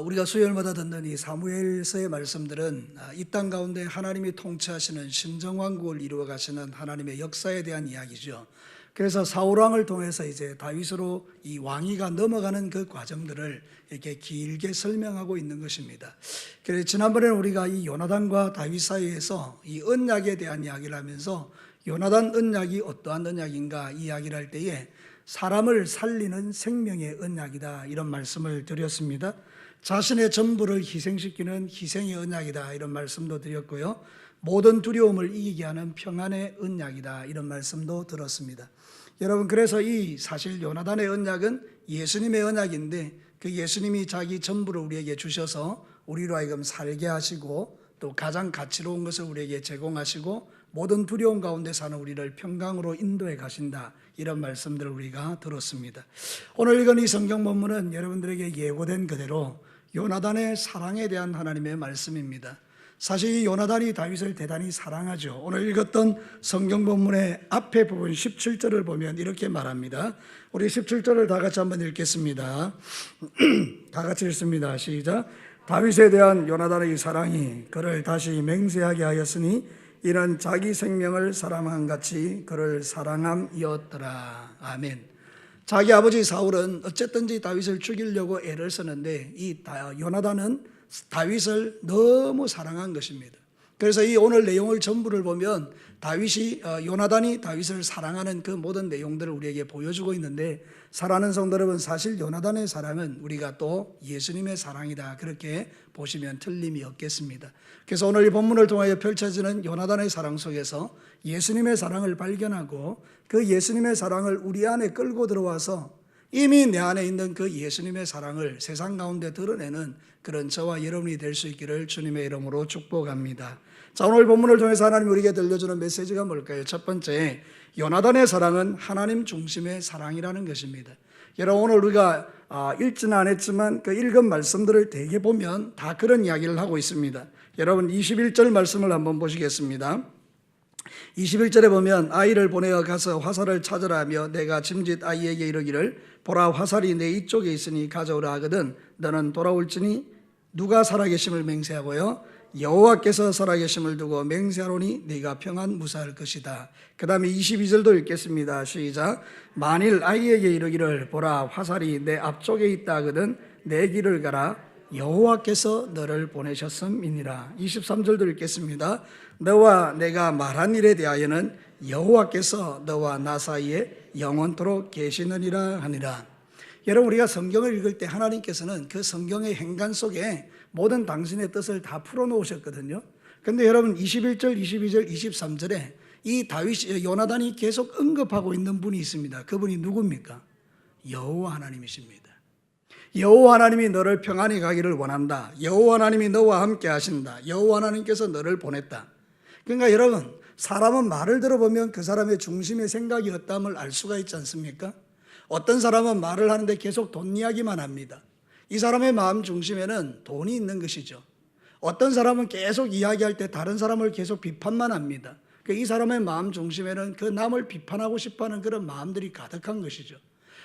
우리가 수요일마다 듣는 이 사무엘서의 말씀들은 이 땅 가운데 하나님이 통치하시는 신정왕국을 이루어 가시는 하나님의 역사에 대한 이야기죠. 그래서 사울왕을 통해서 이제 다윗으로 이 왕위가 넘어가는 그 과정들을 이렇게 길게 설명하고 있는 것입니다. 그래서 지난번에는 우리가 이 요나단과 다윗 사이에서 이 언약에 대한 이야기를 하면서 요나단 언약이 어떠한 언약인가 이야기를 할 때에 사람을 살리는 생명의 언약이다 이런 말씀을 드렸습니다. 자신의 전부를 희생시키는 희생의 언약이다 이런 말씀도 드렸고요. 모든 두려움을 이기게 하는 평안의 언약이다 이런 말씀도 들었습니다. 여러분, 그래서 이 사실 요나단의 언약은 예수님의 언약인데 그 예수님이 자기 전부를 우리에게 주셔서 우리로 하여금 살게 하시고 또 가장 가치로운 것을 우리에게 제공하시고 모든 두려움 가운데 사는 우리를 평강으로 인도해 가신다 이런 말씀들을 우리가 들었습니다. 오늘 읽은 이 성경 본문은 여러분들에게 예고된 그대로 요나단의 사랑에 대한 하나님의 말씀입니다. 사실 이 요나단이 다윗을 대단히 사랑하죠. 오늘 읽었던 성경 본문의 앞에 부분 17절을 보면 이렇게 말합니다. 우리 17절을 다 같이 한번 읽겠습니다. 다 같이 읽습니다. 시작. 다윗에 대한 요나단의 사랑이 그를 다시 맹세하게 하였으니 이는 자기 생명을 사랑한 같이 그를 사랑함이었더라. 아멘. 자기 아버지 사울은 어쨌든지 다윗을 죽이려고 애를 쓰는데 이 요나단은 다윗을 너무 사랑한 것입니다. 그래서 이 오늘 내용을 전부를 보면 요나단이 다윗을 사랑하는 그 모든 내용들을 우리에게 보여주고 있는데, 사랑하는 성도 여러분, 사실 요나단의 사랑은 우리가 또 예수님의 사랑이다 그렇게 보시면 틀림이 없겠습니다. 그래서 오늘 이 본문을 통하여 펼쳐지는 요나단의 사랑 속에서 예수님의 사랑을 발견하고 그 예수님의 사랑을 우리 안에 끌고 들어와서 이미 내 안에 있는 그 예수님의 사랑을 세상 가운데 드러내는 그런 저와 여러분이 될 수 있기를 주님의 이름으로 축복합니다. 자, 오늘 본문을 통해서 하나님이 우리에게 들려주는 메시지가 뭘까요? 첫 번째, 요나단의 사랑은 하나님 중심의 사랑이라는 것입니다. 여러분, 오늘 우리가 읽지는 않았지만 그 읽은 말씀들을 대개 보면 다 그런 이야기를 하고 있습니다. 여러분, 21절 말씀을 한번 보시겠습니다. 21절에 보면 아이를 보내어 가서 화살을 찾으라 하며 내가 짐짓 아이에게 이르기를 보라 화살이 내 이쪽에 있으니 가져오라 하거든 너는 돌아올지니 누가 살아계심을 맹세하고요 여호와께서 살아계심을 두고 맹세하노니 네가 평안 무사할 것이다. 그 다음에 22절도 읽겠습니다. 시작. 만일 아이에게 이르기를 보라 화살이 내 앞쪽에 있다 하거든 내 길을 가라 여호와께서 너를 보내셨음이니라. 23절도 읽겠습니다. 너와 내가 말한 일에 대하여는 여호와께서 너와 나 사이에 영원토록 계시느니라 하니라. 여러분, 우리가 성경을 읽을 때 하나님께서는 그 성경의 행간 속에 모든 당신의 뜻을 다 풀어놓으셨거든요. 그런데 여러분 21절, 22절, 23절에 이 요나단이 계속 언급하고 있는 분이 있습니다. 그분이 누굽니까? 여호와 하나님이십니다. 여호와 하나님이 너를 평안히 가기를 원한다. 여호와 하나님이 너와 함께 하신다. 여호와 하나님께서 너를 보냈다. 그러니까 여러분, 사람은 말을 들어보면 그 사람의 중심의 생각이 어떠함을 알 수가 있지 않습니까? 어떤 사람은 말을 하는데 계속 돈 이야기만 합니다. 이 사람의 마음 중심에는 돈이 있는 것이죠. 어떤 사람은 계속 이야기할 때 다른 사람을 계속 비판만 합니다. 이 사람의 마음 중심에는 그 남을 비판하고 싶어하는 그런 마음들이 가득한 것이죠.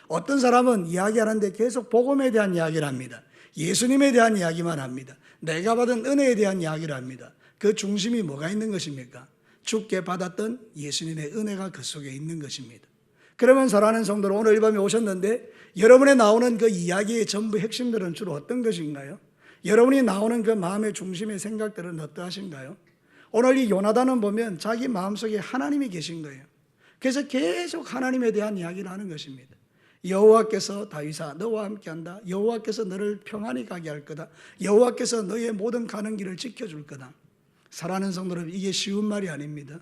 어떤 사람은 이야기하는데 계속 복음에 대한 이야기를 합니다. 예수님에 대한 이야기만 합니다. 내가 받은 은혜에 대한 이야기를 합니다. 그 중심이 뭐가 있는 것입니까? 주께 받았던 예수님의 은혜가 그 속에 있는 것입니다. 그러면 사랑하는 성도들, 오늘 이 밤에 오셨는데 여러분의 나오는 그 이야기의 전부 핵심들은 주로 어떤 것인가요? 여러분이 나오는 그 마음의 중심의 생각들은 어떠하신가요? 오늘 이 요나단은 보면 자기 마음속에 하나님이 계신 거예요. 그래서 계속 하나님에 대한 이야기를 하는 것입니다. 여호와께서 다윗아 너와 함께한다. 여호와께서 너를 평안히 가게 할 거다. 여호와께서 너의 모든 가는 길을 지켜줄 거다. 사랑하는 성도들, 이게 쉬운 말이 아닙니다.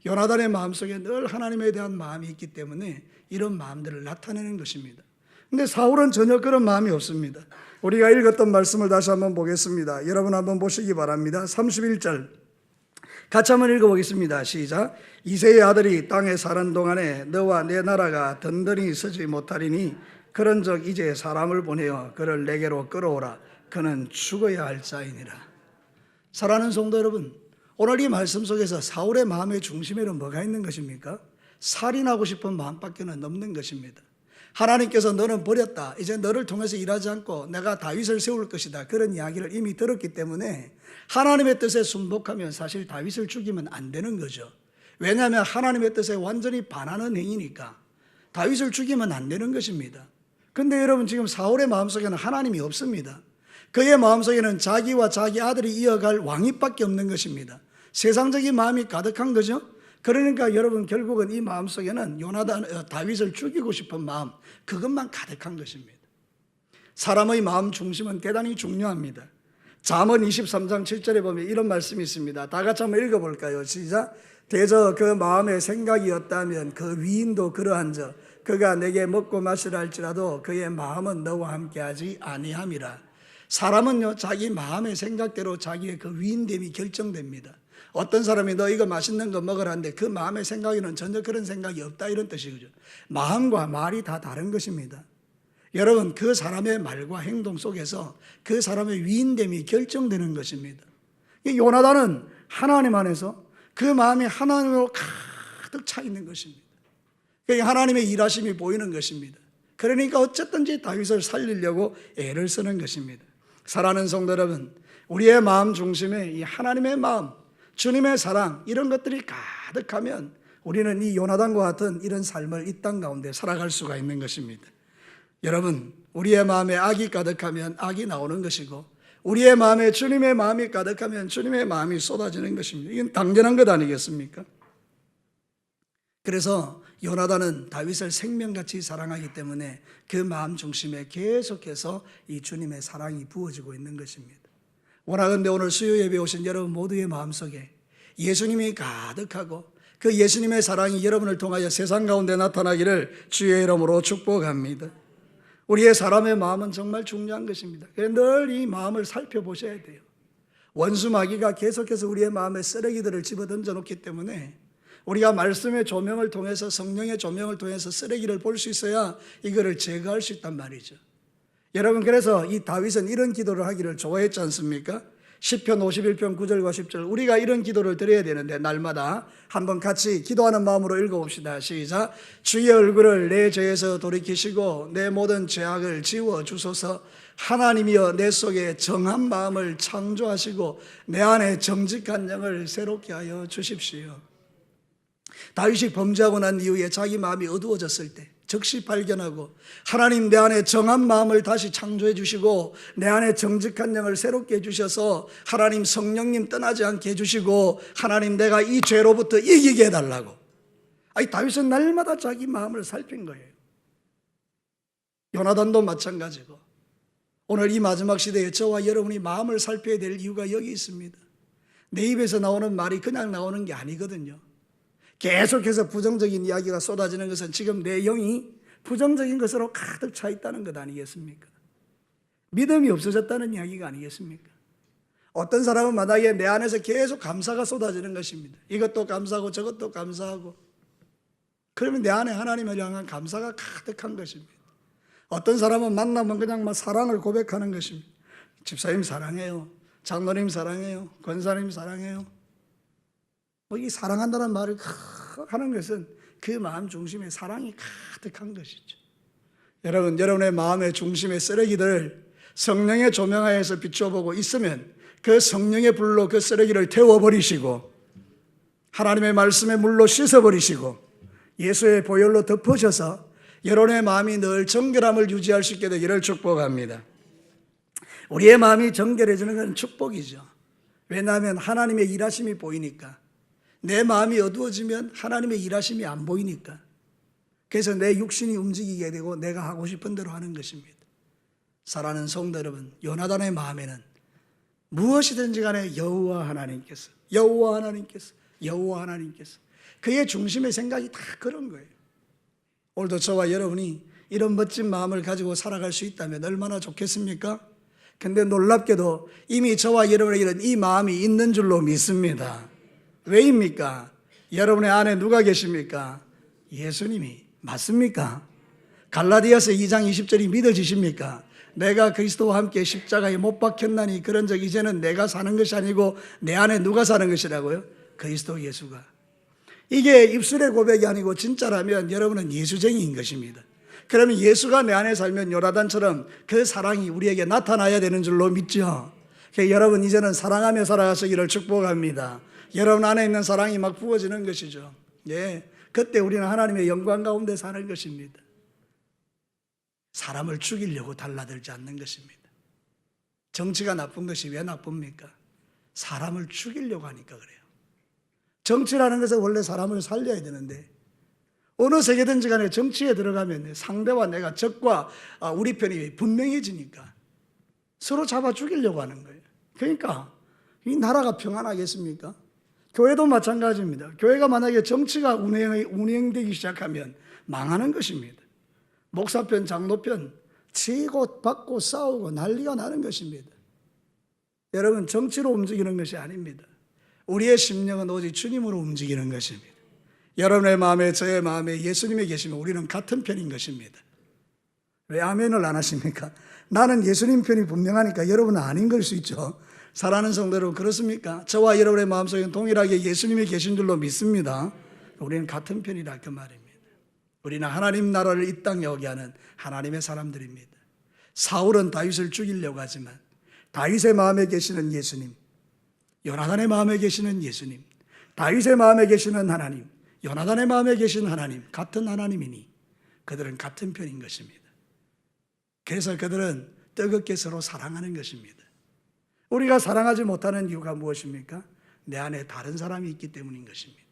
요나단의 마음속에 늘 하나님에 대한 마음이 있기 때문에 이런 마음들을 나타내는 것입니다. 그런데 사울은 전혀 그런 마음이 없습니다. 우리가 읽었던 말씀을 다시 한번 보겠습니다. 여러분 한번 보시기 바랍니다. 31절 같이 한번 읽어보겠습니다. 시작. 이새의 아들이 땅에 사는 동안에 너와 내 나라가 든든히 서지 못하리니 그런즉 이제 사람을 보내어 그를 내게로 끌어오라. 그는 죽어야 할 자이니라. 사랑하는 성도 여러분, 오늘 이 말씀 속에서 사울의 마음의 중심에는 뭐가 있는 것입니까? 살인하고 싶은 마음밖에는 없는 것입니다. 하나님께서 너는 버렸다. 이제 너를 통해서 일하지 않고 내가 다윗을 세울 것이다. 그런 이야기를 이미 들었기 때문에 하나님의 뜻에 순복하면 사실 다윗을 죽이면 안 되는 거죠. 왜냐하면 하나님의 뜻에 완전히 반하는 행위니까 다윗을 죽이면 안 되는 것입니다. 근데 여러분 지금 사울의 마음속에는 하나님이 없습니다. 그의 마음속에는 자기와 자기 아들이 이어갈 왕위밖에 없는 것입니다. 세상적인 마음이 가득한 거죠. 그러니까 여러분 결국은 이 마음속에는 다윗을 죽이고 싶은 마음, 그것만 가득한 것입니다. 사람의 마음 중심은 대단히 중요합니다. 잠언 23장 7절에 보면 이런 말씀이 있습니다. 다 같이 한번 읽어볼까요? 시작. 대저 그 마음의 생각이었다면 그 위인도 그러한저 그가 내게 먹고 마시라 할지라도 그의 마음은 너와 함께하지 아니함이라. 사람은요 자기 마음의 생각대로 자기의 그 위인됨이 결정됩니다. 어떤 사람이 너 이거 맛있는 거 먹으라는데 그 마음의 생각에는 전혀 그런 생각이 없다, 이런 뜻이죠. 마음과 말이 다 다른 것입니다. 여러분 그 사람의 말과 행동 속에서 그 사람의 위인됨이 결정되는 것입니다. 요나단은 하나님 안에서 그 마음이 하나님으로 가득 차 있는 것입니다. 하나님의 일하심이 보이는 것입니다. 그러니까 어쨌든지 다윗을 살리려고 애를 쓰는 것입니다. 사랑하는 성도 여러분, 우리의 마음 중심에 이 하나님의 마음, 주님의 사랑, 이런 것들이 가득하면 우리는 이 요나단과 같은 이런 삶을 이 땅 가운데 살아갈 수가 있는 것입니다. 여러분, 우리의 마음에 악이 가득하면 악이 나오는 것이고 우리의 마음에 주님의 마음이 가득하면 주님의 마음이 쏟아지는 것입니다. 이건 당연한 것 아니겠습니까? 그래서 요나단은 다윗을 생명같이 사랑하기 때문에 그 마음 중심에 계속해서 이 주님의 사랑이 부어지고 있는 것입니다. 원하건대 오늘 수요 예배 오신 여러분 모두의 마음속에 예수님이 가득하고 그 예수님의 사랑이 여러분을 통하여 세상 가운데 나타나기를 주의 이름으로 축복합니다. 우리의 사람의 마음은 정말 중요한 것입니다. 늘 이 마음을 살펴보셔야 돼요. 원수 마귀가 계속해서 우리의 마음에 쓰레기들을 집어던져 놓기 때문에 우리가 말씀의 조명을 통해서, 성령의 조명을 통해서 쓰레기를 볼 수 있어야 이거를 제거할 수 있단 말이죠. 여러분, 그래서 이 다윗은 이런 기도를 하기를 좋아했지 않습니까? 시편 51편 9절과 10절, 우리가 이런 기도를 드려야 되는데 날마다 한번 같이 기도하는 마음으로 읽어봅시다. 시작. 주의 얼굴을 내 죄에서 돌이키시고 내 모든 죄악을 지워주소서. 하나님이여 내 속에 정한 마음을 창조하시고 내 안에 정직한 영을 새롭게 하여 주십시오. 다윗이 범죄하고 난 이후에 자기 마음이 어두워졌을 때 즉시 발견하고 하나님 내 안에 정한 마음을 다시 창조해 주시고 내 안에 정직한 영을 새롭게 해주셔서 하나님 성령님 떠나지 않게 해주시고 하나님 내가 이 죄로부터 이기게 해달라고. 아니 다윗은 날마다 자기 마음을 살핀 거예요. 요나단도 마찬가지고 오늘 이 마지막 시대에 저와 여러분이 마음을 살펴야 될 이유가 여기 있습니다. 내 입에서 나오는 말이 그냥 나오는 게 아니거든요. 계속해서 부정적인 이야기가 쏟아지는 것은 지금 내 영이 부정적인 것으로 가득 차 있다는 것 아니겠습니까? 믿음이 없어졌다는 이야기가 아니겠습니까? 어떤 사람은 만약에 내 안에서 계속 감사가 쏟아지는 것입니다. 이것도 감사하고 저것도 감사하고 그러면 내 안에 하나님을 향한 감사가 가득한 것입니다. 어떤 사람은 만나면 그냥 막 사랑을 고백하는 것입니다. 집사님 사랑해요, 장로님 사랑해요, 권사님 사랑해요. 이 사랑한다는 말을 하는 것은 그 마음 중심에 사랑이 가득한 것이죠. 여러분, 여러분의 마음의 중심의 쓰레기들을 성령의 조명하에서 비춰보고 있으면 그 성령의 불로 그 쓰레기를 태워버리시고 하나님의 말씀의 물로 씻어버리시고 예수의 보혈로 덮으셔서 여러분의 마음이 늘 정결함을 유지할 수 있게 되기를 축복합니다. 우리의 마음이 정결해지는 건 축복이죠. 왜냐하면 하나님의 일하심이 보이니까. 내 마음이 어두워지면 하나님의 일하심이 안 보이니까. 그래서 내 육신이 움직이게 되고 내가 하고 싶은 대로 하는 것입니다. 사랑하는 성도 여러분, 요나단의 마음에는 무엇이든지 간에 여호와 하나님께서 그의 중심의 생각이 다 그런 거예요. 오늘도 저와 여러분이 이런 멋진 마음을 가지고 살아갈 수 있다면 얼마나 좋겠습니까? 근데 놀랍게도 이미 저와 여러분에게는 이 마음이 있는 줄로 믿습니다. 왜입니까? 여러분의 안에 누가 계십니까? 예수님이. 맞습니까? 갈라디아서 2장 20절이 믿어지십니까? 내가 그리스도와 함께 십자가에 못 박혔나니 그런즉 이제는 내가 사는 것이 아니고 내 안에 누가 사는 것이라고요? 그리스도 예수가. 이게 입술의 고백이 아니고 진짜라면 여러분은 예수쟁이인 것입니다. 그러면 예수가 내 안에 살면 요나단처럼 그 사랑이 우리에게 나타나야 되는 줄로 믿죠. 여러분 이제는 사랑하며 살아가시기를 축복합니다. 여러분 안에 있는 사랑이 막 부어지는 것이죠. 예, 그때 우리는 하나님의 영광 가운데 사는 것입니다. 사람을 죽이려고 달라들지 않는 것입니다. 정치가 나쁜 것이 왜 나쁩니까? 사람을 죽이려고 하니까 그래요. 정치라는 것은 원래 사람을 살려야 되는데 어느 세계든지 간에 정치에 들어가면 상대와 내가 적과 우리 편이 분명해지니까 서로 잡아 죽이려고 하는 거예요. 그러니까 이 나라가 평안하겠습니까? 교회도 마찬가지입니다. 교회가 만약에 정치가 운영되기 시작하면 망하는 것입니다. 목사편, 장로편 치고 받고 싸우고 난리가 나는 것입니다. 여러분 정치로 움직이는 것이 아닙니다. 우리의 심령은 오직 주님으로 움직이는 것입니다. 여러분의 마음에 저의 마음에 예수님이 계시면 우리는 같은 편인 것입니다. 왜 아멘을 안 하십니까? 나는 예수님 편이 분명하니까 여러분은 아닌 걸 수 있죠. 사랑하는 성도 여러분 그렇습니까? 저와 여러분의 마음속에 동일하게 예수님이 계신 줄로 믿습니다. 우리는 같은 편이다 그 말입니다. 우리는 하나님 나라를 이 땅에 오게 하는 하나님의 사람들입니다. 사울은 다윗을 죽이려고 하지만 다윗의 마음에 계시는 예수님, 요나단의 마음에 계시는 예수님, 다윗의 마음에 계시는 하나님, 요나단의 마음에 계신 하나님, 같은 하나님이니 그들은 같은 편인 것입니다. 그래서 그들은 뜨겁게 서로 사랑하는 것입니다. 우리가 사랑하지 못하는 이유가 무엇입니까? 내 안에 다른 사람이 있기 때문인 것입니다.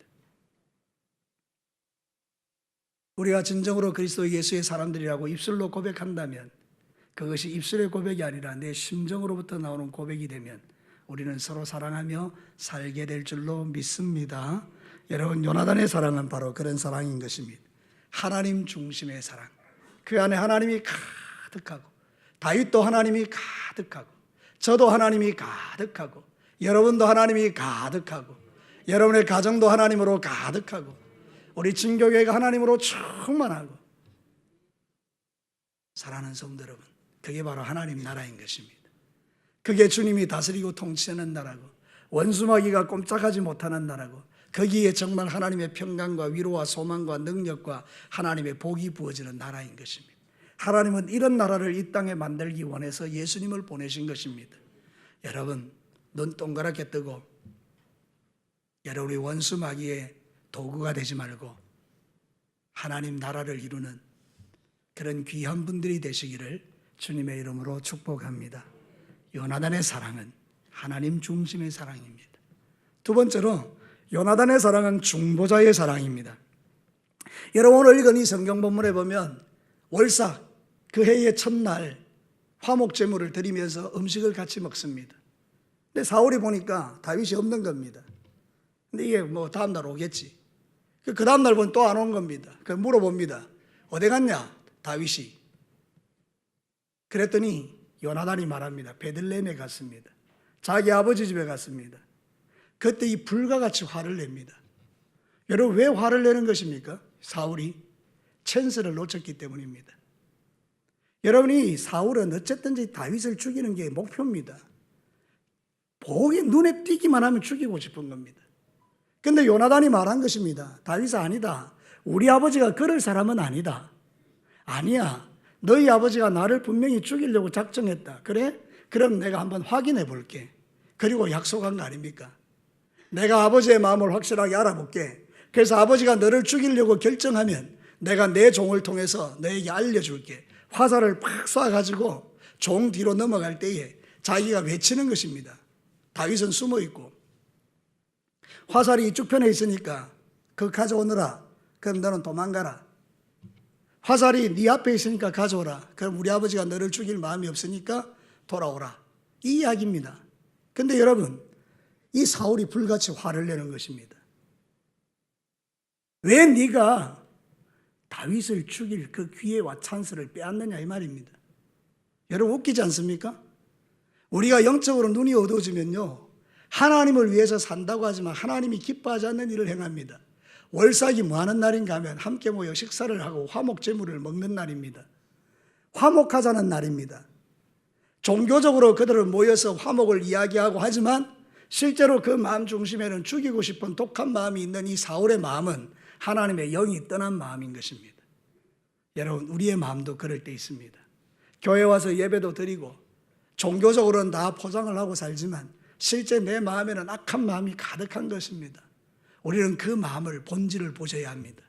우리가 진정으로 그리스도 예수의 사람들이라고 입술로 고백한다면 그것이 입술의 고백이 아니라 내 심정으로부터 나오는 고백이 되면 우리는 서로 사랑하며 살게 될 줄로 믿습니다. 여러분 요나단의 사랑은 바로 그런 사랑인 것입니다. 하나님 중심의 사랑. 그 안에 하나님이 가득하고 다윗도 하나님이 가득하고 저도 하나님이 가득하고 여러분도 하나님이 가득하고 여러분의 가정도 하나님으로 가득하고 우리 진교회가 하나님으로 충만하고 사랑하는 성도 여러분 그게 바로 하나님 나라인 것입니다. 그게 주님이 다스리고 통치하는 나라고 원수마귀가 꼼짝하지 못하는 나라고 거기에 정말 하나님의 평강과 위로와 소망과 능력과 하나님의 복이 부어지는 나라인 것입니다. 하나님은 이런 나라를 이 땅에 만들기 원해서 예수님을 보내신 것입니다. 여러분 눈 동그랗게 뜨고 여러분이 원수마귀의 도구가 되지 말고 하나님 나라를 이루는 그런 귀한 분들이 되시기를 주님의 이름으로 축복합니다. 요나단의 사랑은 하나님 중심의 사랑입니다. 두 번째로 요나단의 사랑은 중보자의 사랑입니다. 여러분 오늘 읽은 이 성경 본문에 보면 월삭 그 해의 첫날 화목제물을 드리면서 음식을 같이 먹습니다. 근데 사울이 보니까 다윗이 없는 겁니다. 근데 이게 뭐 다음날 오겠지. 그 다음날 보면 또 안 온 겁니다. 그 물어봅니다. 어디 갔냐 다윗이. 그랬더니 요나단이 말합니다. 베들레헴에 갔습니다. 자기 아버지 집에 갔습니다. 그때 이 불과 같이 화를 냅니다. 여러분 왜 화를 내는 것입니까? 사울이 찬스를 놓쳤기 때문입니다. 여러분이 사울은 어쨌든지 다윗을 죽이는 게 목표입니다. 보기 눈에 띄기만 하면 죽이고 싶은 겁니다. 근데 요나단이 말한 것입니다. 다윗아 아니다. 우리 아버지가 그럴 사람은 아니다. 아니야. 너희 아버지가 나를 분명히 죽이려고 작정했다. 그래? 그럼 내가 한번 확인해 볼게. 그리고 약속한 거 아닙니까? 내가 아버지의 마음을 확실하게 알아볼게. 그래서 아버지가 너를 죽이려고 결정하면 내가 내 종을 통해서 너에게 알려줄게. 화살을 팍 쏴가지고 종 뒤로 넘어갈 때에 자기가 외치는 것입니다. 다윗은 숨어 있고 화살이 이쪽 편에 있으니까 그거 가져오느라. 그럼 너는 도망가라. 화살이 네 앞에 있으니까 가져오라. 그럼 우리 아버지가 너를 죽일 마음이 없으니까 돌아오라. 이 이야기입니다. 근데 여러분 이 사울이 불같이 화를 내는 것입니다. 왜 네가 다윗을 죽일 그 기회와 찬스를 빼앗느냐 이 말입니다. 여러분 웃기지 않습니까? 우리가 영적으로 눈이 어두워지면요 하나님을 위해서 산다고 하지만 하나님이 기뻐하지 않는 일을 행합니다. 월삭이 뭐 하는 날인가 하면 함께 모여 식사를 하고 화목제물을 먹는 날입니다. 화목하자는 날입니다. 종교적으로 그들을 모여서 화목을 이야기하고 하지만 실제로 그 마음 중심에는 죽이고 싶은 독한 마음이 있는 이 사울의 마음은 하나님의 영이 떠난 마음인 것입니다. 여러분, 우리의 마음도 그럴 때 있습니다. 교회 와서 예배도 드리고 종교적으로는 다 포장을 하고 살지만 실제 내 마음에는 악한 마음이 가득한 것입니다. 우리는 그 마음을, 본질을 보셔야 합니다.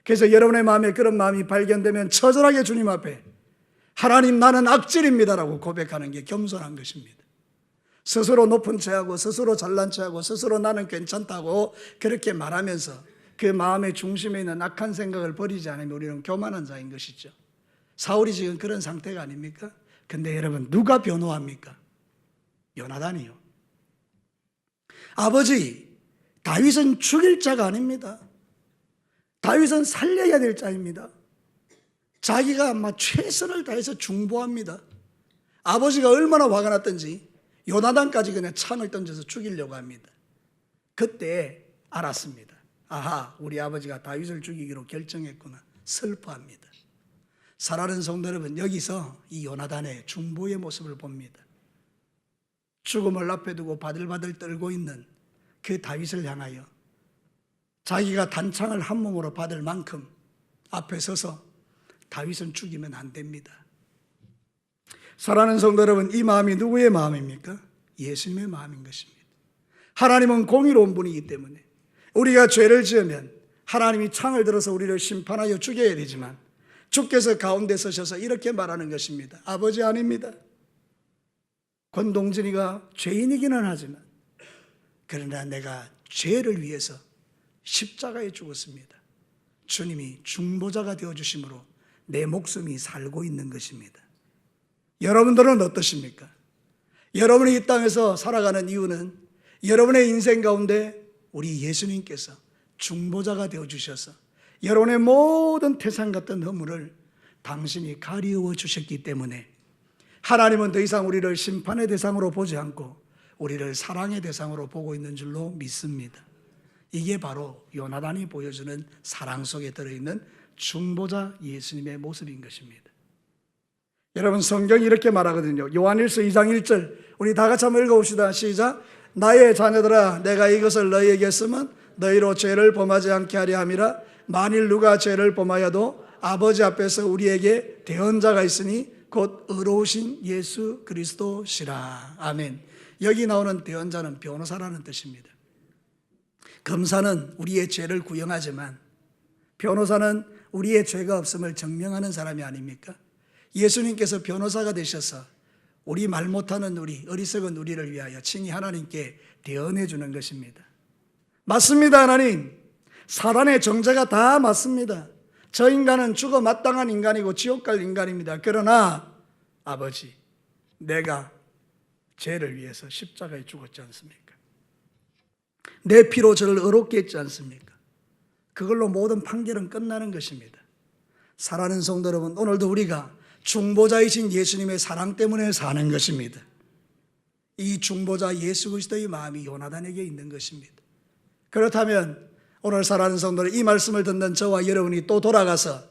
그래서 여러분의 마음에 그런 마음이 발견되면 처절하게 주님 앞에 하나님, 나는 악질입니다라고 고백하는 게 겸손한 것입니다. 스스로 높은 체하고 스스로 잘난 체하고 스스로 나는 괜찮다고 그렇게 말하면서 그 마음의 중심에 있는 악한 생각을 버리지 않으면 우리는 교만한 자인 것이죠. 사울이 지금 그런 상태가 아닙니까? 근데 여러분, 누가 변호합니까? 요나단이요. 아버지, 다윗은 죽일 자가 아닙니다. 다윗은 살려야 될 자입니다. 자기가 아마 최선을 다해서 중보합니다. 아버지가 얼마나 화가 났던지 요나단까지 그냥 창을 던져서 죽이려고 합니다. 그때 알았습니다. 아하, 우리 아버지가 다윗을 죽이기로 결정했구나. 슬퍼합니다. 사랑하는 성도 여러분, 여기서 이 요나단의 중보의 모습을 봅니다. 죽음을 앞에 두고 바들바들 떨고 있는 그 다윗을 향하여 자기가 단창을 한 몸으로 받을 만큼 앞에 서서 다윗은 죽이면 안 됩니다. 사랑하는 성도 여러분, 이 마음이 누구의 마음입니까? 예수님의 마음인 것입니다. 하나님은 공의로운 분이기 때문에 우리가 죄를 지으면 하나님이 창을 들어서 우리를 심판하여 죽여야 되지만 주께서 가운데 서셔서 이렇게 말하는 것입니다. 아버지, 아닙니다. 권동진이가 죄인이기는 하지만 그러나 내가 죄를 위해서 십자가에 죽었습니다. 주님이 중보자가 되어주심으로 내 목숨이 살고 있는 것입니다. 여러분들은 어떠십니까? 여러분이 이 땅에서 살아가는 이유는 여러분의 인생 가운데 우리 예수님께서 중보자가 되어주셔서 여러분의 모든 태산 같은 허물을 당신이 가리워 주셨기 때문에 하나님은 더 이상 우리를 심판의 대상으로 보지 않고 우리를 사랑의 대상으로 보고 있는 줄로 믿습니다. 이게 바로 요나단이 보여주는 사랑 속에 들어있는 중보자 예수님의 모습인 것입니다. 여러분, 성경이 이렇게 말하거든요. 요한일서 2장 1절 우리 다 같이 한번 읽어봅시다. 시작. 나의 자녀들아, 내가 이것을 너희에게 쓰면 너희로 죄를 범하지 않게 하려 함이라. 만일 누가 죄를 범하여도 아버지 앞에서 우리에게 대언자가 있으니 곧 의로우신 예수 그리스도시라. 아멘. 여기 나오는 대언자는 변호사라는 뜻입니다. 검사는 우리의 죄를 구형하지만 변호사는 우리의 죄가 없음을 증명하는 사람이 아닙니까? 예수님께서 변호사가 되셔서 우리 말 못하는 우리, 어리석은 우리를 위하여 친히 하나님께 대언해 주는 것입니다. 맞습니다, 하나님. 사단의 정죄가 다 맞습니다. 저 인간은 죽어 마땅한 인간이고 지옥 갈 인간입니다. 그러나 아버지, 내가 죄를 위해서 십자가에 죽었지 않습니까? 내 피로 저를 의롭게 했지 않습니까? 그걸로 모든 판결은 끝나는 것입니다. 사랑하는 성도 여러분, 오늘도 우리가 중보자이신 예수님의 사랑 때문에 사는 것입니다. 이 중보자 예수 그리스도의 마음이 요나단에게 있는 것입니다. 그렇다면 오늘 사랑하는 성도들, 이 말씀을 듣는 저와 여러분이 또 돌아가서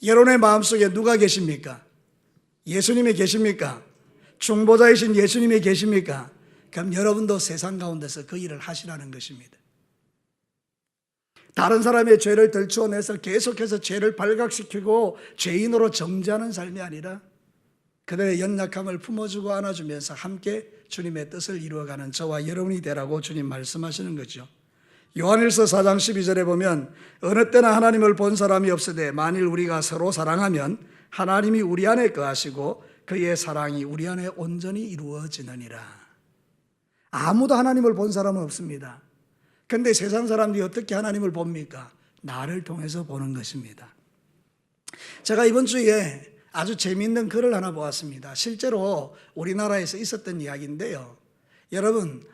여러분의 마음속에 누가 계십니까? 예수님이 계십니까? 중보자이신 예수님이 계십니까? 그럼 여러분도 세상 가운데서 그 일을 하시라는 것입니다. 다른 사람의 죄를 들추어내서 계속해서 죄를 발각시키고 죄인으로 정죄하는 삶이 아니라 그들의 연약함을 품어주고 안아주면서 함께 주님의 뜻을 이루어가는 저와 여러분이 되라고 주님 말씀하시는 거죠. 요한일서 4장 12절에 보면 어느 때나 하나님을 본 사람이 없으되 만일 우리가 서로 사랑하면 하나님이 우리 안에 거하시고 그의 사랑이 우리 안에 온전히 이루어지느니라. 아무도 하나님을 본 사람은 없습니다. 그런데 세상 사람들이 어떻게 하나님을 봅니까? 나를 통해서 보는 것입니다. 제가 이번 주에 아주 재미있는 글을 하나 보았습니다. 실제로 우리나라에서 있었던 이야기인데요. 여러분,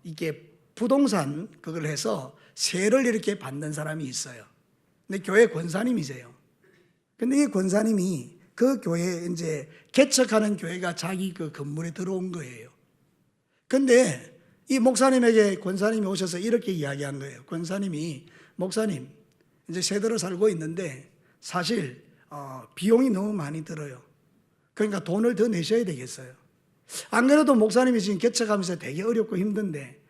이게 부동산 그걸 해서 세를 이렇게 받는 사람이 있어요. 근데 교회 권사님이세요. 근데 이 권사님이 그 교회에 이제 개척하는 교회가 자기 그 건물에 들어온 거예요. 근데 이 목사님에게 권사님이 오셔서 이렇게 이야기한 거예요. 권사님이, 목사님, 이제 세대로 살고 있는데 사실 비용이 너무 많이 들어요. 그러니까 돈을 더 내셔야 되겠어요. 안 그래도 목사님이 지금 개척하면서 되게 어렵고 힘든데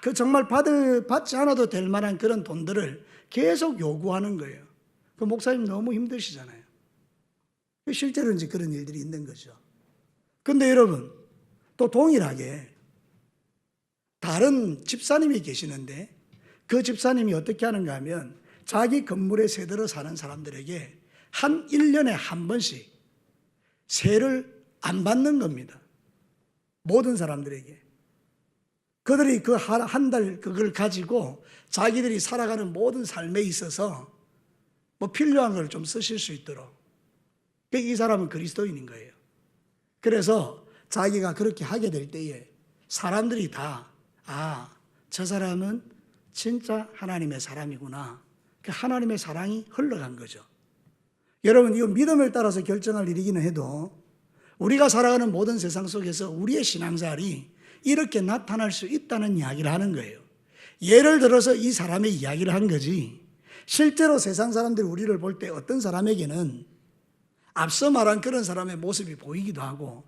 그 정말 받지 않아도 될 만한 그런 돈들을 계속 요구하는 거예요. 그 목사님 너무 힘드시잖아요. 실제로 이제 그런 일들이 있는 거죠. 근데 여러분, 또 동일하게 다른 집사님이 계시는데 그 집사님이 어떻게 하는가 하면 자기 건물에 새들어 사는 사람들에게 한 1년에 한 번씩 세를 안 받는 겁니다. 모든 사람들에게. 그들이 그 한 달 그걸 가지고 자기들이 살아가는 모든 삶에 있어서 뭐 필요한 걸 좀 쓰실 수 있도록. 이 사람은 그리스도인인 거예요. 그래서 자기가 그렇게 하게 될 때에 사람들이 다, 저 사람은 진짜 하나님의 사람이구나. 그 하나님의 사랑이 흘러간 거죠. 여러분, 이거 믿음을 따라서 결정할 일이기는 해도 우리가 살아가는 모든 세상 속에서 우리의 신앙생활이 이렇게 나타날 수 있다는 이야기를 하는 거예요. 예를 들어서 이 사람의 이야기를 한 거지, 실제로 세상 사람들이 우리를 볼 때 어떤 사람에게는 앞서 말한 그런 사람의 모습이 보이기도 하고,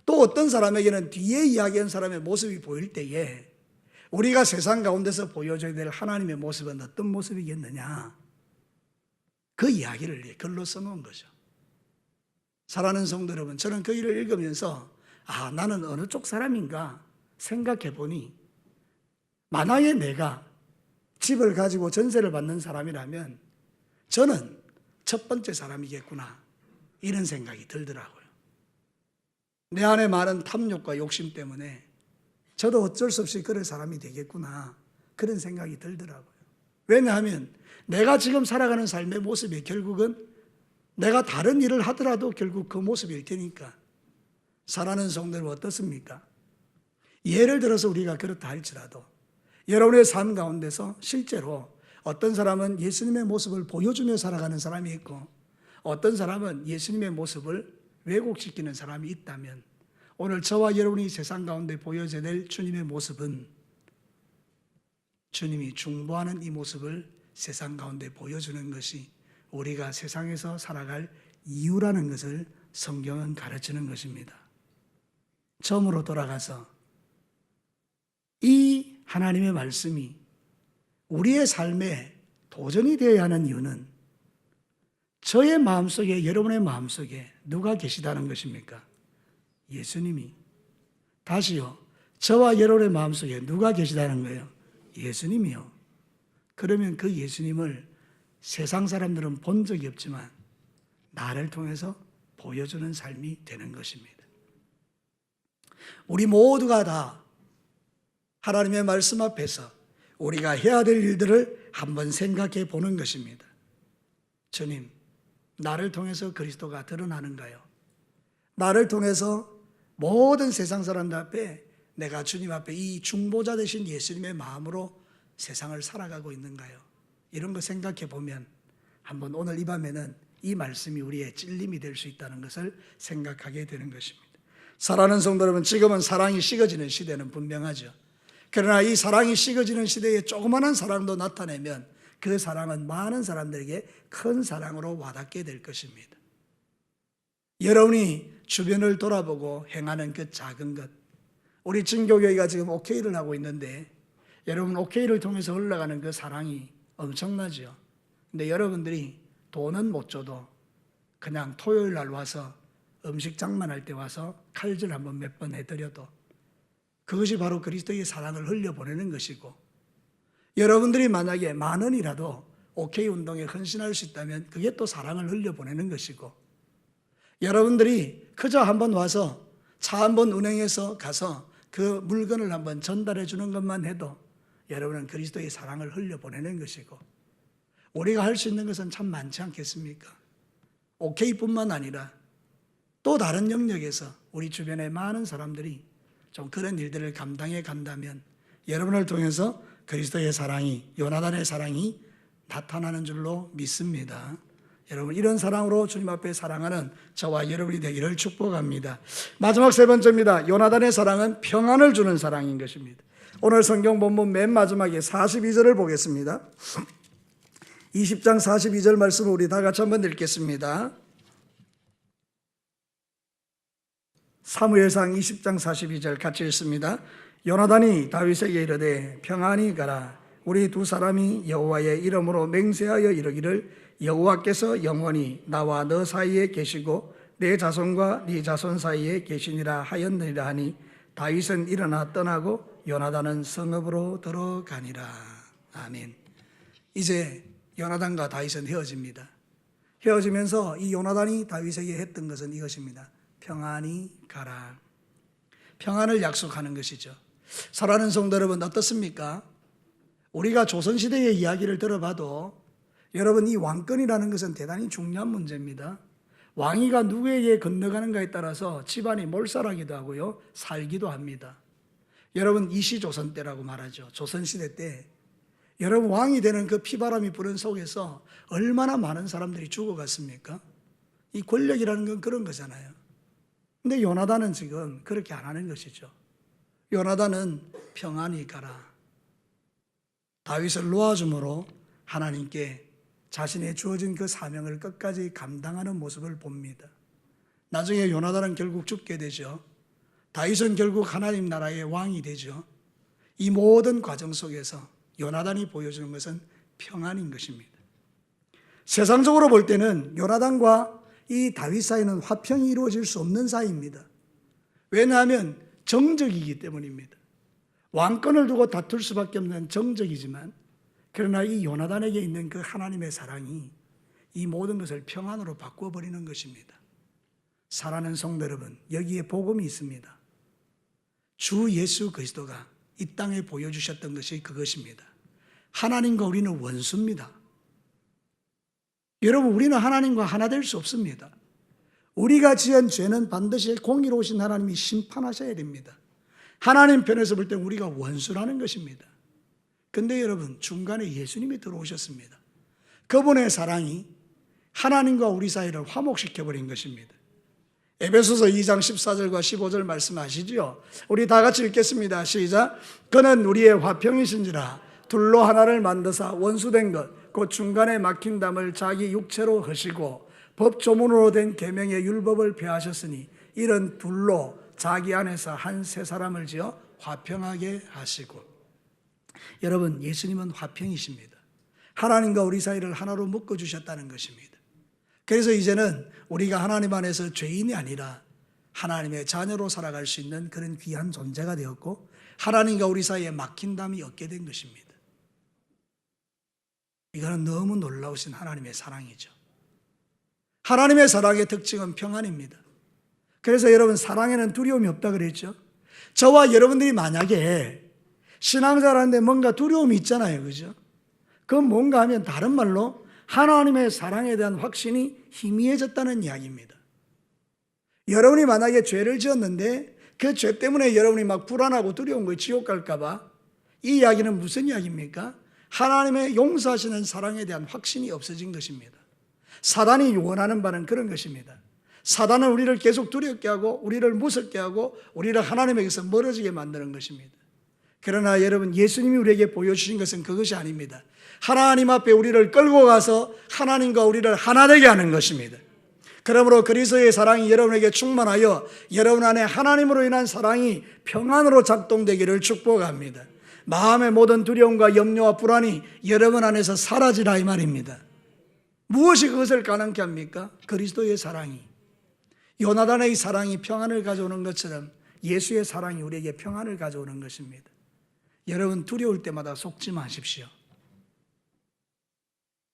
또 어떤 사람에게는 뒤에 이야기한 사람의 모습이 보일 때에 우리가 세상 가운데서 보여줘야 될 하나님의 모습은 어떤 모습이겠느냐, 그 이야기를 글로 써놓은 거죠. 사랑하는 성도 여러분, 저는 그 일을 읽으면서 나는 어느 쪽 사람인가 생각해 보니, 만약에 내가 집을 가지고 전세를 받는 사람이라면 저는 첫 번째 사람이겠구나, 이런 생각이 들더라고요. 내 안에 많은 탐욕과 욕심 때문에 저도 어쩔 수 없이 그럴 사람이 되겠구나, 그런 생각이 들더라고요. 왜냐하면 내가 지금 살아가는 삶의 모습이 결국은 내가 다른 일을 하더라도 결국 그 모습일 테니까. 사랑하는 성도 여러분, 어떻습니까? 예를 들어서 우리가 그렇다 할지라도 여러분의 삶 가운데서 실제로 어떤 사람은 예수님의 모습을 보여주며 살아가는 사람이 있고, 어떤 사람은 예수님의 모습을 왜곡시키는 사람이 있다면, 오늘 저와 여러분이 세상 가운데 보여줘야 될 주님의 모습은, 주님이 중보하는 이 모습을 세상 가운데 보여주는 것이 우리가 세상에서 살아갈 이유라는 것을 성경은 가르치는 것입니다. 처음으로 돌아가서 이 하나님의 말씀이 우리의 삶에 도전이 되어야 하는 이유는 저의 마음속에, 여러분의 마음속에 누가 계시다는 것입니까? 예수님이. 다시요, 저와 여러분의 마음속에 누가 계시다는 거예요? 예수님이요. 그러면 그 예수님을 세상 사람들은 본 적이 없지만 나를 통해서 보여주는 삶이 되는 것입니다. 우리 모두가 다 하나님의 말씀 앞에서 우리가 해야 될 일들을 한번 생각해 보는 것입니다. 주님, 나를 통해서 그리스도가 드러나는가요? 나를 통해서 모든 세상 사람들 앞에 내가 주님 앞에 이 중보자 되신 예수님의 마음으로 세상을 살아가고 있는가요? 이런 거 생각해 보면 한번 오늘 이 밤에는 이 말씀이 우리의 찔림이 될 수 있다는 것을 생각하게 되는 것입니다. 사랑하는 성도 여러분, 지금은 사랑이 식어지는 시대는 분명하죠. 그러나 이 사랑이 식어지는 시대에 조그마한 사랑도 나타내면 그 사랑은 많은 사람들에게 큰 사랑으로 와닿게 될 것입니다. 여러분이 주변을 돌아보고 행하는 그 작은 것, 우리 진교교회가 지금 OK를 하고 있는데 여러분 OK를 통해서 흘러가는 그 사랑이 엄청나죠. 근데 여러분들이 돈은 못 줘도 그냥 토요일 날 와서 음식 장만할 때 와서 칼질 한번 몇 번 해드려도 그것이 바로 그리스도의 사랑을 흘려보내는 것이고, 여러분들이 만약에 10,000원이라도 OK 운동에 헌신할 수 있다면 그게 또 사랑을 흘려보내는 것이고, 여러분들이 그저 한번 와서 차 한번 운행해서 가서 그 물건을 한번 전달해 주는 것만 해도 여러분은 그리스도의 사랑을 흘려보내는 것이고, 우리가 할 수 있는 것은 참 많지 않겠습니까? OK뿐만 아니라 또 다른 영역에서 우리 주변의 많은 사람들이 좀 그런 일들을 감당해 간다면 여러분을 통해서 그리스도의 사랑이, 요나단의 사랑이 나타나는 줄로 믿습니다. 여러분, 이런 사랑으로 주님 앞에 사랑하는 저와 여러분이 되기를 축복합니다. 마지막 세 번째입니다. 요나단의 사랑은 평안을 주는 사랑인 것입니다. 오늘 성경 본문 맨 마지막에 42절을 보겠습니다. 20장 42절 말씀을 우리 다 같이 한번 읽겠습니다. 사무엘상 20장 42절 같이 읽습니다. 요나단이 다윗에게 이르되 평안히 가라. 우리 두 사람이 여호와의 이름으로 맹세하여 이르기를 여호와께서 영원히 나와 너 사이에 계시고 내 자손과 네 자손 사이에 계시니라 하였느니라 하니 다윗은 일어나 떠나고 요나단은 성읍으로 들어가니라. 아멘. 이제 요나단과 다윗은 헤어집니다. 헤어지면서 이 요나단이 다윗에게 했던 것은 이것입니다. 평안히 가라. 평안을 약속하는 것이죠. 사랑하는 성도 여러분, 어떻습니까? 우리가 조선시대의 이야기를 들어봐도 여러분, 이 왕권이라는 것은 대단히 중요한 문제입니다. 왕위가 누구에게 건너가는가에 따라서 집안이 몰살하기도 하고요, 살기도 합니다. 여러분, 이시조선 때라고 말하죠. 조선시대 때 여러분, 왕이 되는 그 피바람이 부는 속에서 얼마나 많은 사람들이 죽어갔습니까? 이 권력이라는 건 그런 거잖아요. 근데 요나단은 지금 그렇게 안 하는 것이죠. 요나단은 평안히 가라. 다윗을 놓아줌으로 하나님께 자신의 주어진 그 사명을 끝까지 감당하는 모습을 봅니다. 나중에 요나단은 결국 죽게 되죠. 다윗은 결국 하나님 나라의 왕이 되죠. 이 모든 과정 속에서 요나단이 보여주는 것은 평안인 것입니다. 세상적으로 볼 때는 요나단과 이 다윗 사이는 화평이 이루어질 수 없는 사이입니다. 왜냐하면 정적이기 때문입니다. 왕권을 두고 다툴 수밖에 없는 정적이지만, 그러나 이 요나단에게 있는 그 하나님의 사랑이 이 모든 것을 평안으로 바꾸어버리는 것입니다. 사랑하는 성도 여러분, 여기에 복음이 있습니다. 주 예수 그리스도가 이 땅에 보여주셨던 것이 그것입니다. 하나님과 우리는 원수입니다. 여러분, 우리는 하나님과 하나 될 수 없습니다. 우리가 지은 죄는 반드시 공의로우신 하나님이 심판하셔야 됩니다. 하나님 편에서 볼 때 우리가 원수라는 것입니다. 근데 여러분, 중간에 예수님이 들어오셨습니다. 그분의 사랑이 하나님과 우리 사이를 화목시켜버린 것입니다. 에베소서 2장 14절과 15절 말씀하시죠. 우리 다 같이 읽겠습니다. 시작. 그는 우리의 화평이신지라 둘로 하나를 만드사 원수된 것 곧 중간에 막힌 담을 자기 육체로 허시고 법조문으로 된 계명의 율법을 폐하셨으니 이런 둘로 자기 안에서 한 세 사람을 지어 화평하게 하시고. 여러분, 예수님은 화평이십니다. 하나님과 우리 사이를 하나로 묶어주셨다는 것입니다. 그래서 이제는 우리가 하나님 안에서 죄인이 아니라 하나님의 자녀로 살아갈 수 있는 그런 귀한 존재가 되었고, 하나님과 우리 사이에 막힌 담이 없게 된 것입니다. 이거는 너무 놀라우신 하나님의 사랑이죠. 하나님의 사랑의 특징은 평안입니다. 그래서 여러분, 사랑에는 두려움이 없다 그랬죠. 저와 여러분들이 만약에 신앙자라는데 뭔가 두려움이 있잖아요, 그죠? 그건 뭔가 하면 다른 말로 하나님의 사랑에 대한 확신이 희미해졌다는 이야기입니다. 여러분이 만약에 죄를 지었는데 그 죄 때문에 여러분이 막 불안하고 두려운 거예요. 지옥 갈까 봐. 이 이야기는 무슨 이야기입니까? 하나님의 용서하시는 사랑에 대한 확신이 없어진 것입니다. 사단이 원하는 바는 그런 것입니다. 사단은 우리를 계속 두렵게 하고 우리를 무섭게 하고 우리를 하나님에게서 멀어지게 만드는 것입니다. 그러나 여러분, 예수님이 우리에게 보여주신 것은 그것이 아닙니다. 하나님 앞에 우리를 끌고 가서 하나님과 우리를 하나 되게 하는 것입니다. 그러므로 그리스도의 사랑이 여러분에게 충만하여 여러분 안에 하나님으로 인한 사랑이 평안으로 작동되기를 축복합니다. 마음의 모든 두려움과 염려와 불안이 여러분 안에서 사라지라 이 말입니다. 무엇이 그것을 가능케 합니까? 그리스도의 사랑이. 요나단의 사랑이 평안을 가져오는 것처럼 예수의 사랑이 우리에게 평안을 가져오는 것입니다. 여러분, 두려울 때마다 속지 마십시오.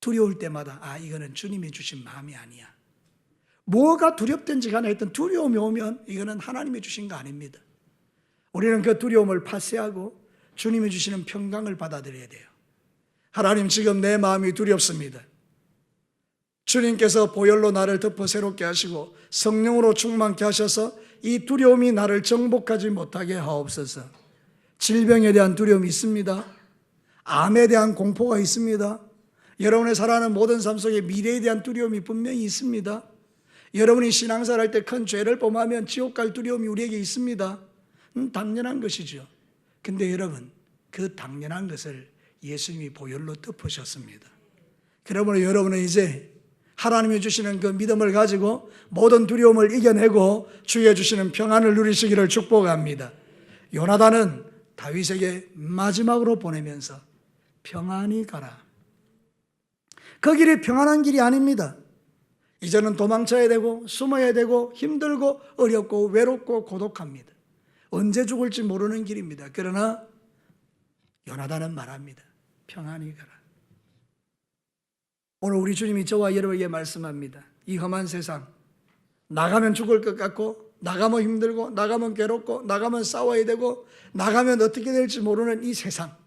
두려울 때마다 이거는 주님이 주신 마음이 아니야. 뭐가 두렵든지 간에 하여튼 두려움이 오면 이거는 하나님이 주신 거 아닙니다. 우리는 그 두려움을 파쇄하고 주님이 주시는 평강을 받아들여야 돼요. 하나님, 지금 내 마음이 두렵습니다. 주님께서 보혈로 나를 덮어 새롭게 하시고 성령으로 충만케 하셔서 이 두려움이 나를 정복하지 못하게 하옵소서. 질병에 대한 두려움이 있습니다. 암에 대한 공포가 있습니다. 여러분의 살아가는 모든 삶 속에 미래에 대한 두려움이 분명히 있습니다. 여러분이 신앙생활 할 때 큰 죄를 범하면 지옥 갈 두려움이 우리에게 있습니다. 당연한 것이죠. 근데 여러분, 그 당연한 것을 예수님이 보혈로 덮으셨습니다. 그러므로 여러분은 이제 하나님이 주시는 그 믿음을 가지고 모든 두려움을 이겨내고 주의 주시는 평안을 누리시기를 축복합니다. 요나단은 다윗에게 마지막으로 보내면서 평안히 가라. 그 길이 평안한 길이 아닙니다. 이제는 도망쳐야 되고 숨어야 되고 힘들고 어렵고 외롭고 고독합니다. 언제 죽을지 모르는 길입니다. 그러나 요나단은 말합니다. 평안히 가라. 오늘 우리 주님이 저와 여러분에게 말씀합니다. 이 험한 세상, 나가면 죽을 것 같고, 나가면 힘들고, 나가면 괴롭고, 나가면 싸워야 되고, 나가면 어떻게 될지 모르는 이 세상.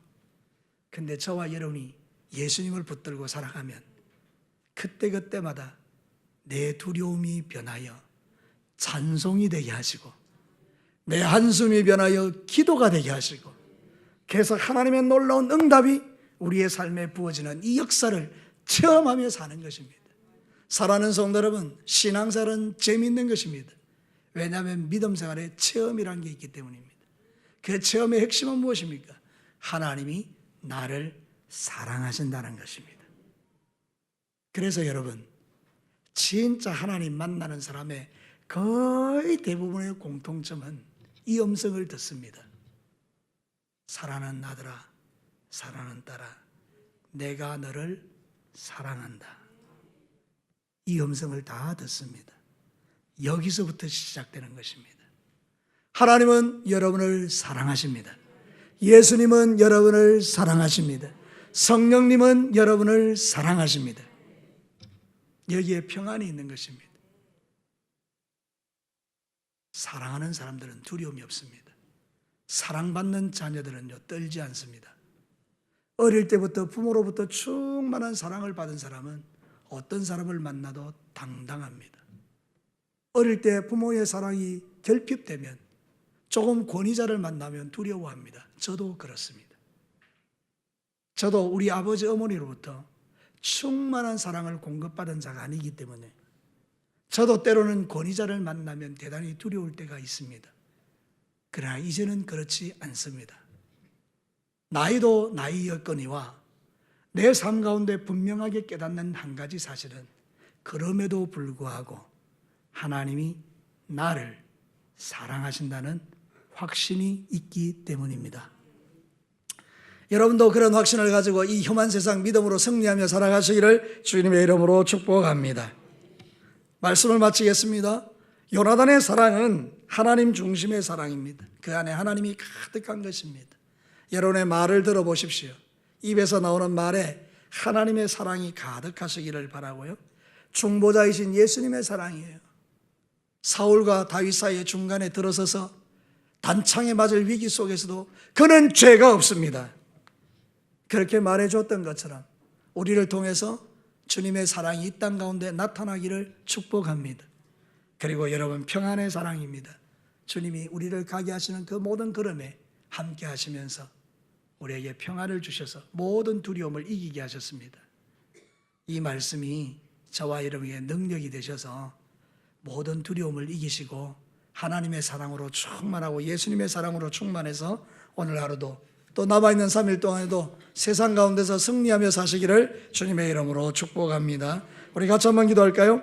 근데 저와 여러분이 예수님을 붙들고 살아가면 그때그때마다 내 두려움이 변하여 찬송이 되게 하시고, 내 한숨이 변하여 기도가 되게 하시고, 계속 하나님의 놀라운 응답이 우리의 삶에 부어지는 이 역사를 체험하며 사는 것입니다. 사랑하는 성도 여러분, 신앙생활은 재미있는 것입니다. 왜냐하면 믿음 생활에 체험이라는 게 있기 때문입니다. 그 체험의 핵심은 무엇입니까? 하나님이 나를 사랑하신다는 것입니다. 그래서 여러분, 진짜 하나님 만나는 사람의 거의 대부분의 공통점은 이 음성을 듣습니다. 사랑하는 아들아, 사랑하는 딸아, 내가 너를 사랑한다. 이 음성을 다 듣습니다. 여기서부터 시작되는 것입니다. 하나님은 여러분을 사랑하십니다. 예수님은 여러분을 사랑하십니다. 성령님은 여러분을 사랑하십니다. 여기에 평안이 있는 것입니다. 사랑하는 사람들은 두려움이 없습니다. 사랑받는 자녀들은요, 떨지 않습니다. 어릴 때부터 부모로부터 충만한 사랑을 받은 사람은 어떤 사람을 만나도 당당합니다. 어릴 때 부모의 사랑이 결핍되면, 조금 권위자를 만나면 두려워합니다. 저도 그렇습니다. 저도 우리 아버지 어머니로부터 충만한 사랑을 공급받은 자가 아니기 때문에 저도 때로는 권위자를 만나면 대단히 두려울 때가 있습니다. 그러나 이제는 그렇지 않습니다. 나이도 나이였거니와 내 삶 가운데 분명하게 깨닫는 한 가지 사실은, 그럼에도 불구하고 하나님이 나를 사랑하신다는 확신이 있기 때문입니다. 여러분도 그런 확신을 가지고 이 험한 세상 믿음으로 승리하며 살아가시기를 주님의 이름으로 축복합니다. 말씀을 마치겠습니다. 요나단의 사랑은 하나님 중심의 사랑입니다. 그 안에 하나님이 가득한 것입니다. 여러분의 말을 들어보십시오. 입에서 나오는 말에 하나님의 사랑이 가득하시기를 바라고요. 중보자이신 예수님의 사랑이에요. 사울과 다윗 사이의 중간에 들어서서 단창에 맞을 위기 속에서도 그는 죄가 없습니다. 그렇게 말해줬던 것처럼 우리를 통해서 주님의 사랑이 이 땅 가운데 나타나기를 축복합니다. 그리고 여러분, 평안의 사랑입니다. 주님이 우리를 가게 하시는 그 모든 걸음에 함께 하시면서 우리에게 평안을 주셔서 모든 두려움을 이기게 하셨습니다. 이 말씀이 저와 여러분에게 능력이 되셔서 모든 두려움을 이기시고 하나님의 사랑으로 충만하고 예수님의 사랑으로 충만해서 오늘 하루도 또 남아있는 3일 동안에도 세상 가운데서 승리하며 사시기를 주님의 이름으로 축복합니다. 우리 같이 한번 기도할까요?